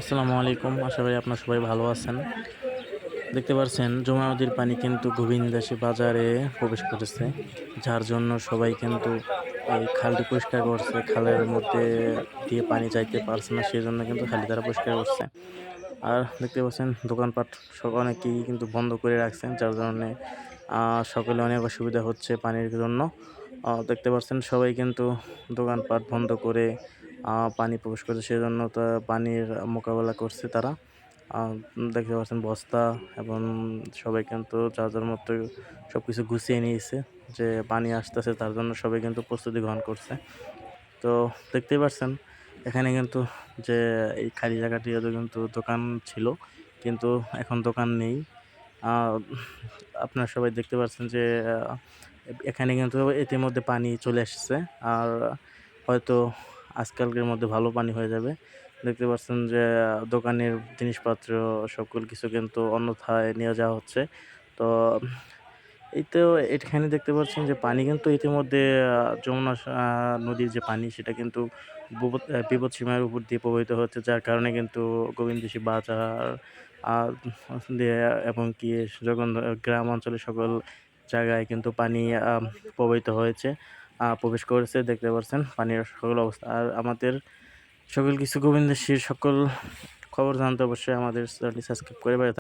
আসসালামু আলাইকুম। আশা করি আপনারা সবাই ভালো আছেন। দেখতে পাচ্ছেন যমুনা নদীর পানি কিন্তু গোবিন্দাসী বাজারে প্রবেশ করেছে। যার জন্য সবাই কিন্তু এই খালটি পরিষ্কার করছে। খালের মধ্যে দিয়ে পানি যাইতে পারছে না, সেজন্য কিন্তু খালটি তারা পরিষ্কার করছে। আর দেখতে পাচ্ছেন দোকানপাট অনেকেই কিন্তু বন্ধ করে রাখছেন, যার কারণে সকলে অনেক অসুবিধা হচ্ছে পানির জন্য। দেখতে পাচ্ছেন সবাই কিন্তু দোকানপাট বন্ধ করে পানি প্রবেশ করছে, সেজন্য পানির মোকাবেলা করছে তারা। দেখতে পাচ্ছেন বস্তা এবং সবাই কিন্তু যার যার মতো সবকিছু গুছিয়ে নিয়েছে, যে পানি আসতেছে তার জন্য সবাই কিন্তু প্রস্তুতি গ্রহণ করছে। তো দেখতেই পাচ্ছেন এখানে কিন্তু যে এই খালি জায়গাটিতে কিন্তু দোকান ছিল, কিন্তু এখন দোকান নেই। আহ, আপনারা সবাই দেখতে পাচ্ছেন যে এখানে কিন্তু ইতিমধ্যে পানি চলে আসছে। আর হয়তো আজকালকের মধ্যে ভালো পানি হয়ে যাবে। দেখতে পাচ্ছেন যে দোকানের জিনিসপত্র সকল কিছু কিন্তু অন্যথায় নিয়ে যাওয়া হচ্ছে। তো এই তো এখানে দেখতে পাচ্ছেন যে পানি কিন্তু ইতিমধ্যে যমুনা নদীর যে পানি সেটা কিন্তু বিপদসীমার উপর দিয়ে প্রবাহিত হচ্ছে, যার কারণে কিন্তু গোবিন্দসী বাজার আহ, দিয়ে এবং কি যখন গ্রাম অঞ্চলের সকল জায়গায় কিন্তু পানি প্রবাহিত হয়েছে, প্রবেশ করেছে। দেখতে পাচ্ছেন পানির সকল অবস্থা। আর আমাদের সকল কিছু গোবিন্দসীর সকল খবর জানতে অবশ্যই আমাদের চ্যানেলটি সাবস্ক্রাইব করে